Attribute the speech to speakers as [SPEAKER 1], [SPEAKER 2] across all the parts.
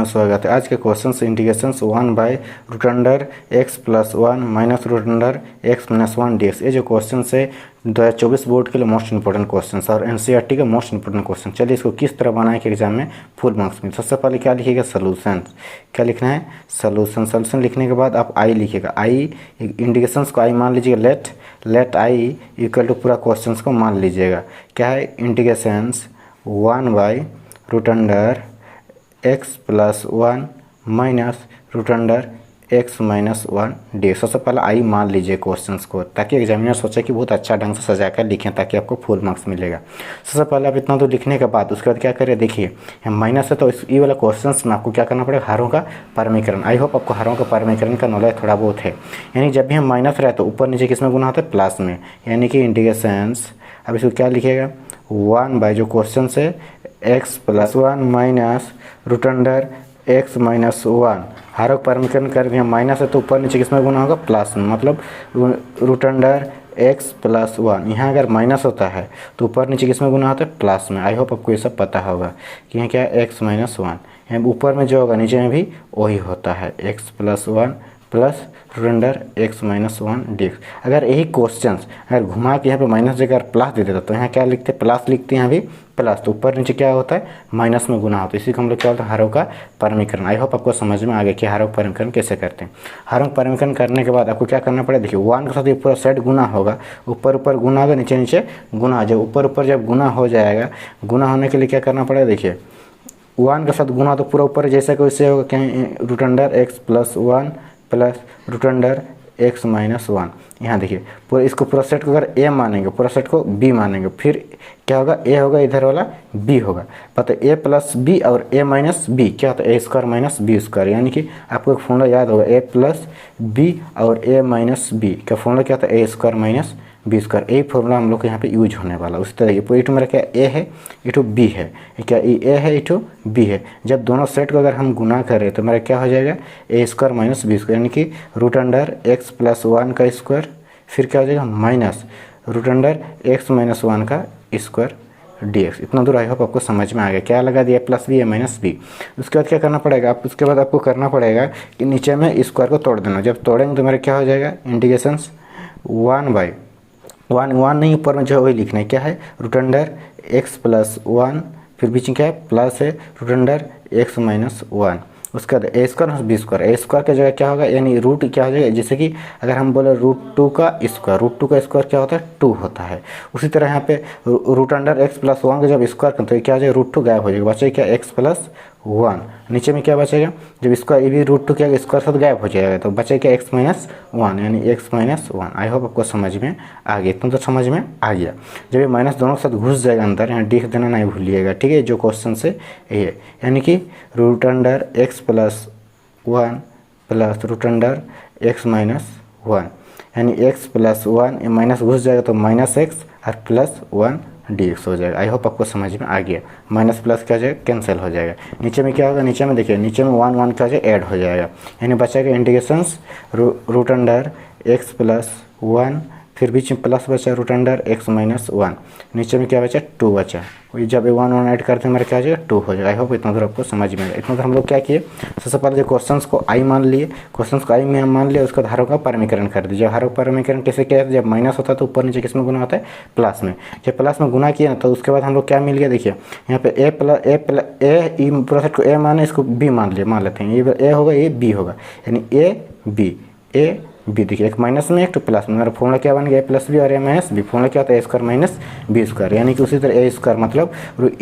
[SPEAKER 1] में स्वागत है। आज के क्वेश्चन से integration 1/√अंडर x + 1 - √under x - 1 dx। ये जो क्वेश्चन है 2024 बोर्ड के लिए मोस्ट इंपॉर्टेंट क्वेश्चन और एनसीईआरटी का मोस्ट इंपॉर्टेंट क्वेश्चन। चलिए इसको किस तरह बनाए कि एग्जाम में फुल मार्क्स मिले। सबसे पहले क्या लिखिएगा, सोल्यूशन। क्या लिखना है, सोल्यूशन। सोल्यूशन लिखने के बाद आप आई लिखिएगा। आई इंटीग्रेशन को आई मान लीजिएगा, लेट आई इक्वल टू पूरा क्वेश्चन को मान लीजिएगा। क्या है, integration 1/√अंडर x + 1 - √under x - 1 dx। सबसे पहले आई मान लीजिए क्वेश्चंस को, ताकि एग्जामिनर सोचे कि बहुत अच्छा ढंग से सजा कर लिखें ताकि आपको फुल मार्क्स मिलेगा। सबसे पहले आप इतना तो लिखने के बाद उसके बाद क्या करें, देखिए माइनस है तो इस ये वाला क्वेश्चंस में आपको क्या करना पड़ेगा, हरों का परमीकरण। आई होप आपको हरों का परमीकरण का नॉलेज थोड़ा बहुत है। यानी जब भी हम माइनस रहे तो ऊपर नीचे किस में गुना होता है, प्लस में। यानी कि इंटीग्रेशंस, अब इसको क्या लिखिएगा, 1 जो क्वेश्चन से x + 1 - √अंडर x - 1। हरों का परमीकरण कर दिया, माइनस है तो ऊपर नीचे किसमें गुना होगा, प्लस में। मतलब √अंडर x + 1। यहाँ अगर माइनस होता है तो ऊपर नीचे किसमें गुना होता है, प्लस में। आई होप आपको ये सब पता होगा कि यहाँ क्या है, x - 1। यहाँ ऊपर में जो होगा नीचे में भी वही होता है, x + 1 + √अंडर x - 1 dx। अगर यही क्वेश्चंस अगर घुमा के यहाँ पे माइनस जगह प्लस दे देता तो यहाँ क्या लिखते हैं, प्लस लिखते हैं, यहाँ भी प्लस। तो ऊपर नीचे क्या होता है, माइनस में गुना होता है। इसी को हम लोग क्या होता है, हरों का परमीकरण। आई होप आपको समझ में आ गया कि हरों का परमीकरण कैसे करते हैं। हरों का परमीकरण करने के बाद आपको क्या करना पड़ेगा, देखिए 1 के साथ ये पूरा सेट गुना होगा, ऊपर ऊपर गुना होगा, नीचे नीचे गुना। जब ऊपर ऊपर जब गुना हो जाएगा, गुना होने के लिए क्या करना पड़ेगा, देखिए 1 के साथ गुना तो पूरा ऊपर जैसे कि वैसे होगा, क्या √अंडर x + 1 + √अंडर x - 1। यहाँ देखिए पूरा इसको पूरा सेट को अगर a मानेंगे, पूरा सेट को b मानेंगे, फिर क्या होगा, a होगा, इधर वाला b होगा। पता है a + b और a - b क्या होता है, a² - b²। यानी कि आपको एक फॉर्मूला याद होगा, a + b और a - b का फॉर्मूला क्या होता है, a² - b²। यही फॉर्मूला हम लोग को यहाँ पे यूज होने वाला। उसी तरह ये इटू मेरा क्या a है, इटू b है, क्या a है, इटू b है। जब दोनों सेट को अगर हम गुना करें तो मेरा क्या हो जाएगा, a² - b²। यानी कि √अंडर x + 1 का स्क्वायर, फिर क्या हो जाएगा, माइनस √अंडर x - 1 का स्क्वायर dx। इतना दूर आई होप आपको समझ में आ गया। क्या लगा दिया, +b या -b। उसके बाद क्या करना पड़ेगा, आप उसके बाद आपको करना पड़ेगा कि नीचे में स्क्वायर को तोड़ देना। जब तोड़ेंगे तो मेरा क्या हो जाएगा, इंटीग्रेशन 1/1 नहीं, ऊपर में जो है वही लिखना है। क्या है, √अंडर x + 1, फिर बीच में क्या है, प्लस है √अंडर x - 1। उसके बाद a² - b²। a² की जगह क्या होगा, यानी रूट क्या हो जाएगा, जैसे कि अगर हम बोले √2 का स्क्वायर, √2 का स्क्वायर क्या होता है, 2 होता है। उसी तरह यहाँ पे √अंडर x + 1 का जब स्क्वायर करते तो क्या हो जाएगा, √2 गायब हो जाएगा, बचेगा क्या, x + 1। नीचे में क्या बचेगा, जब स्क्वायर ये भी √2 क्या स्क्वायर साथ गायब हो जाएगा तो बचेगा x - 1, यानी x - 1। आई होप आपको समझ में आ गया। इतना तो समझ में आ गया। जब ये माइनस दोनों के साथ घुस जाएगा अंदर, यहाँ लिख देना नहीं भूलिएगा, ठीक है। जो क्वेश्चन से ये यानी कि √अंडर x + 1 + √अंडर x - 1, यानी x + 1 माइनस घुस जाएगा तो -x और +1 dx हो जाएगा। आई होप आपको समझ में आ गया। माइनस प्लस क्या हो जाएगा, कैंसिल हो जाएगा। नीचे में क्या होगा, नीचे में देखिए नीचे में 1 क्या हो जाएगा, ऐड हो जाएगा। यानी बचेगा इंटीग्रेशंस √अंडर x + 1, फिर बीच में प्लस बचा √अंडर x - 1। नीचे में क्या बचा, 2 बचा। वही जब 1 ऐड करते हैं मेरा क्या हो जाएगा, 2 हो जाएगा। आई होप इतना दूर आपको समझ में आएगा। इतना दूर हम लोग क्या किए, सबसे पहले जो क्वेश्चंस को आई मान लिए, क्वेश्चंस को आई में हम मान लिए, उसके बाद हरों का परमीकरण कर दिया। हरों का परमीकरण कैसे किया, जब माइनस होता है तो ऊपर नीचे किस में गुना होता है, प्लस में। जब प्लस में गुना किया तो उसके बाद हम लोग क्या मिल गया, देखिए यहाँ पे a पूरा सेट को a माने, इसको b मान लेते हैं। ये a होगा, ये b होगा, यानी a b। देखिए एक माइनस में एक तो प्लस में, मेरा फॉर्मूला क्या बन गया, a + b और a - b। फॉर्मूला क्या होता है, a² - b²। यानी कि उसी तरह a² मतलब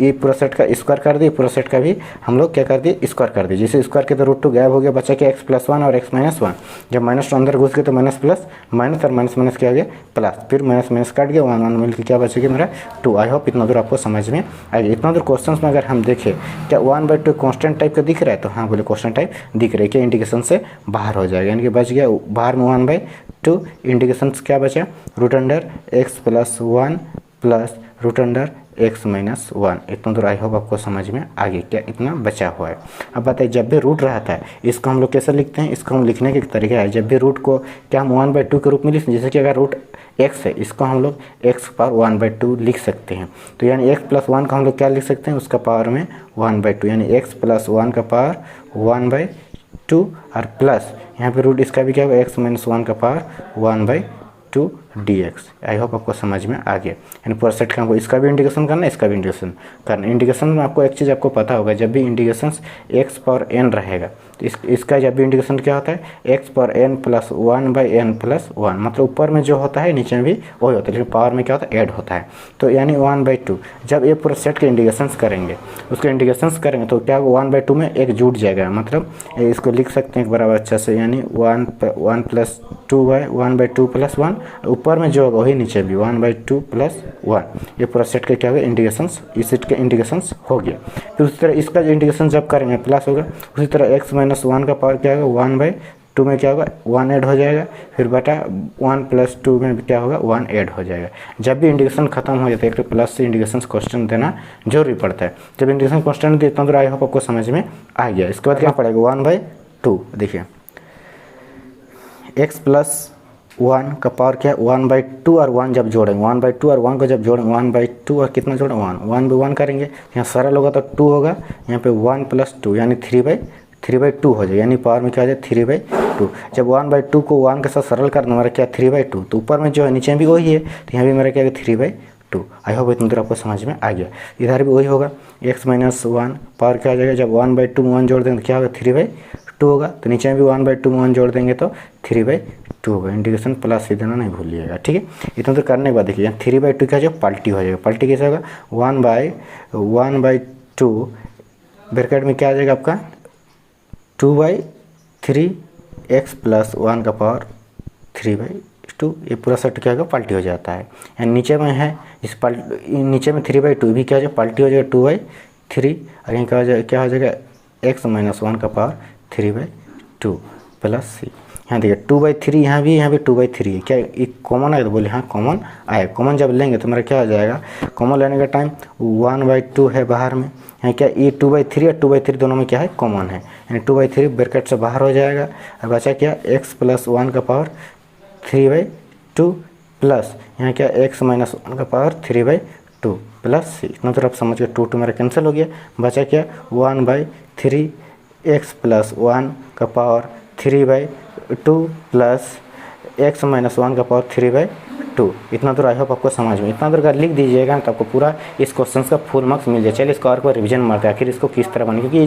[SPEAKER 1] ये पूरा सेट का स्क्वायर कर दिए, पूरा सेट का भी हम लोग क्या कर दिए, स्क्वायर कर दिए। जैसे स्क्वायर के तो √2 गायब हो गया, बचा क्या, x + 1 और x - 1। जब माइनस तो अंदर घुस गए तो माइनस प्लस माइनस, और माइनस क्या हो गया, प्लस, फिर माइनस कट गया, 1 मिल के क्या बचेगा मेरा, 2। आई होप इतना दूर आपको समझ में आ गया। इतना दूर क्वेश्चन में अगर हम देखें, क्या 1/2 कॉन्स्टेंट टाइप का दिख रहा है, तो हाँ बोले कॉन्स्टेंट टाइप दिख रहा है, क्या इंटीग्रेशन से बाहर हो जाएगा। यानी कि बच गया बाहर में 1/2। इंटीग्रेशन क्या बचा, √under x + 1 + √under x minus 1। इतना तो आई होप आपको समझ में आ गया क्या इतना बचा हुआ है। अब बताइए जब भी रूट रहता है इसको हम लोग कैसे लिखते हैं, इसको हम लिखने के तरीका है, जब भी रूट को क्या हम 1/2 के रूप में लिखते हैं, जैसे कि अगर रूट x है इसको हम लोग x पावर 1/2 लिख सकते हैं। तो यानी x प्लस 1 का हम लोग क्या लिख सकते हैं, उसका पावर में 1/2, यानी x प्लस 1 का पावर 1/2 और प्लस यहाँ पे रूट इसका भी क्या होगा x माइनस 1 का पावर 1/2 dx। आई होप आपको समझ में आ गया। यानी पूरा सेट का हमको इसका भी इंटीग्रेशन करना है, इसका भी इंटीग्रेशन करना है। इंटीग्रेशन में आपको एक चीज़ आपको पता होगा, जब भी इंटीग्रेशन x पावर n रहेगा तो इसका जब भी इंटीग्रेशन क्या होता है x power n plus 1/n plus 1, मतलब ऊपर में जो होता है नीचे में भी वही होता है, लेकिन पावर में क्या होता है ऐड होता है। तो यानी 1/2 जब ये पूरा सेट के इंटीग्रेशन करेंगे, उसके इंटीग्रेशन करेंगे तो क्या 1/2 में एक जुट जाएगा, मतलब इसको लिख सकते हैं एक बराबर अच्छा से, यानी 1 प्लस 1/2 प्लस 1, ऊपर में जो होगा वही नीचे भी 1/2 प्लस 1। ये पूरा सेट का क्या होगा इंटीग्रेशन, इस सेट के इंटीग्रेशन हो गया। फिर उसी तरह इसका जो इंटीग्रेशन जब करेंगे प्लस होगा, उसी तरह x माइनस 1 का पावर क्या होगा 1/2 में क्या होगा 1 ऐड हो जाएगा, फिर बटा 1 प्लस 2 में क्या होगा 1 ऐड हो जाएगा। जब भी इंटीग्रेशन खत्म हो जाता है एक प्लस से इंटीग्रेशन क्वेश्चन देना जरूरी पड़ता है। जब इंटीग्रेशन क्वेश्चन देता हूँ तो आई होप आपको समझ में आ गया। इसके बाद क्या पड़ेगा 1/2, देखिए x प्लस 1 का पावर क्या है 1/2 और 1 जब जोड़ेंगे 1/2 और 1 को जब जोड़ेंगे 1/2 और कितना जोड़ेंगे 1 करेंगे, यहाँ सरल होगा तो 2 होगा, यहाँ पे 1 प्लस 2 यानी 3/2 हो जाए, यानी पावर में क्या आ जाए 3/2। जब 1/2 को 1 के साथ सरल करना मेरा क्या 3/2, तो ऊपर में जो है नीचे भी वही है, तो यहाँ भी मेरा क्या है 3/2। आई होप इतना देर आपको समझ में आ गया। इधर भी वही होगा x माइनस 1 पावर क्या आ जाएगा, जब 1/2 में 1 जोड़ देंगे तो क्या होगा 3/2 होगा, तो नीचे में भी 1/2 में 1 जोड़ देंगे तो 3/2 होगा। इंटीग्रेशन प्लस ही देना नहीं भूलिएगा, ठीक है। इतना तो करने के बाद देखिए 3/2 क्या हो जाएगा पलटी हो जाएगा, पलटी कैसे होगा 1/2 ब्रैकेट में क्या आ जाएगा आपका 2/3 x प्लस 1 का पावर 3/2। ये पूरा सेट क्या होगा पलटी हो जाता है। यानी नीचे में है इस नीचे में 3/2 भी क्या हो जाएगा पलटी हो जाएगा 2/3, और यहाँ क्या हो जाएगा x माइनस 1 का पावर 3/2 प्लस c। यहाँ देखिए 2/3 यहाँ भी 2/3 है, क्या एक कॉमन है तो बोले हाँ कॉमन आए। कॉमन जब लेंगे तो मेरा क्या हो जाएगा, कॉमन लेने का टाइम 1/2 है बाहर में, यहाँ क्या ये 2/3 और 2/3 दोनों में क्या है कॉमन है, यानी 2/3 ब्रैकेट से बाहर हो जाएगा। और बचा क्या x प्लस 1 का पावर 3/2 प्लस यहाँ क्या x माइनस 1 का पावर 3/2 प्लस c। इतना तो आप समझ गए, 2 मेरा कैंसिल हो गया, बचा क्या 1/3 x प्लस 1 का पावर 3/2 प्लस x माइनस 1 का पावर 3/2। इतना तो आई होप आपको समझ में, इतना अगर लिख दीजिएगा तो आपको पूरा इस क्वेश्चन का फुल मार्क्स मिल जाए। चलिए इसको और कोई रिवीजन मारते हैं आखिर इसको किस तरह बने, क्योंकि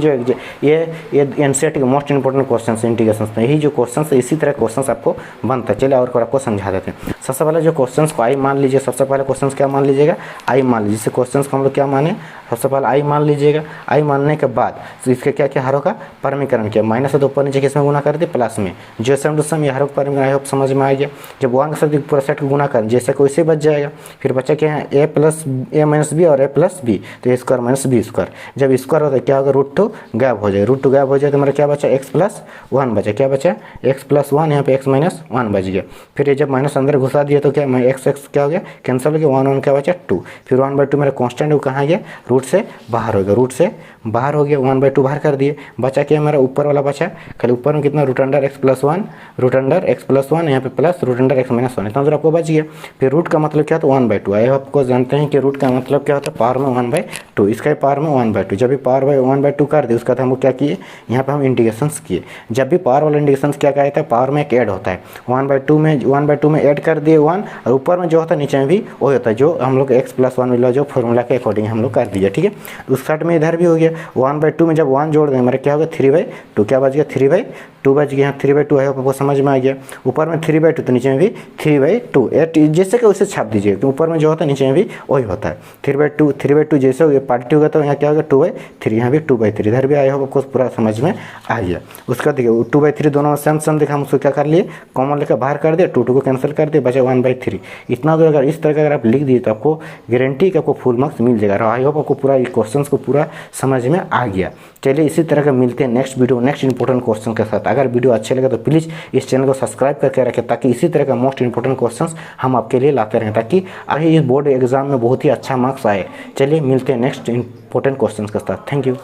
[SPEAKER 1] ये एनसीईआरटी के मोस्ट इंपॉर्टेंट क्वेश्चन है इंटीग्रेशन में, यही जो क्वेश्चन है इसी तरह क्वेश्चन आपको बनता है। चलिए और आपको समझा देते हैं। सबसे पहले जो क्वेश्चन को आई मान लीजिए, सबसे पहले क्वेश्चन क्या मान लीजिएगा आई मान लीजिए। जैसे क्वेश्चन को हम लोग क्या माने, सबसे पहले आई मान लीजिएगा। आई मानने के बाद तो इसके क्या क्या हरों का परमीकरण किया, माइनस से तो ऊपर नीचे किसमें गुना कर दिए प्लस में, जो सेम टू सेम ये हरों का परमीकरण आई होप समझ में आ गया। जब 1 के साथ पूरा सेट को गुना कर जैसे कोई से बच जाएगा, फिर बचा क्या है a plus a minus B और a प्लस बी, तो a square minus B square. जब स्क्वायर होता है क्या होगा √2 गायब हो जाएगा, √2 गायब हो जाए तो मेरा क्या बचा x प्लस 1 बचा, क्या बचा x प्लस 1, यहाँ पे x माइनस 1 बच गया। फिर ये जब माइनस अंदर घुसा दिया तो क्या x क्या हो गया कैंसिल हो गया, 1 क्या बचा 2। फिर 1/2 मेरा कॉन्स्टेंट वो कहाँ गया रूट से बाहर हो गया, रूट से बाहर हो गया, 1/2 बाहर कर दिए। बचा क्या मेरा ऊपर वाला बचा, खाली ऊपर में कितना √x प्लस 1, √x प्लस 1 यहाँ पे प्लस √x माइनस 1, इतना तो आपको बच गया। फिर रूट का मतलब क्या था 1/2। आए आपको जानते हैं कि रूट का मतलब क्या होता है पावर में 1/2, इसका पावर में 1/2। जब भी पावर बाई 1/2 कर दिए उसका हम क्या किए यहाँ पे हम इंटीग्रेशन किए। जब भी पावर वाला इंटीग्रेशन क्या कहता है पावर में एक ऐड होता है, 1/2 में ऐड कर दिए 1, और ऊपर में जो होता है नीचे में भी वही होता है, जो हम लोग x प्लस 1 मिला जो फॉर्मूला के अकॉर्डिंग हम लोग कर दिया, ठीक है। उस साइड में इधर भी हो गया 1/2 में जब 1 जोड़ देंगे मेरा क्या होगा 3/2, क्या बच गया 3/2 बच गया। यहाँ 3/2 है आपको समझ में आ गया। ऊपर में 3/2 तो नीचे में भी 3/2, जैसे कि उसे छाप दीजिए तो ऊपर में जो होता है नीचे में भी वही होता है 3/2 जैसे हो गया पार्टी होगा तो यहाँ क्या होगा 2/3, यहाँ भी 2/3, इधर भी आया होगा आपको पूरा समझ में आ गया। उसका देखिए 2/3 दोनों सेम सेम देखा, हम उसको क्या कर लिए कॉमन लेकर बाहर कर दिया, 2 को कैंसिल कर दिया, बचा 1/3। इतना तो अगर इस तरह का अगर आप लिख दिए तो आपको गारंटी कि आपको फुल मार्क्स मिल जाएगा। आई होप आपको पूरा इस क्वेश्चन को पूरा समझ में आ गया। चलिए इसी तरह का मिलते हैं next video next important question के साथ। अगर वीडियो अच्छे लगे तो प्लीज़ इस चैनल को सब्सक्राइब करके रखें, ताकि इसी तरह का मोस्ट इंपॉर्टेंट क्वेश्चंस हम आपके लिए लाते रहें, ताकि आगे इस बोर्ड एग्जाम में बहुत ही अच्छा मार्क्स आए। चलिए मिलते हैं नेक्स्ट इंपॉर्टेंट क्वेश्चंस के साथ। Thank you.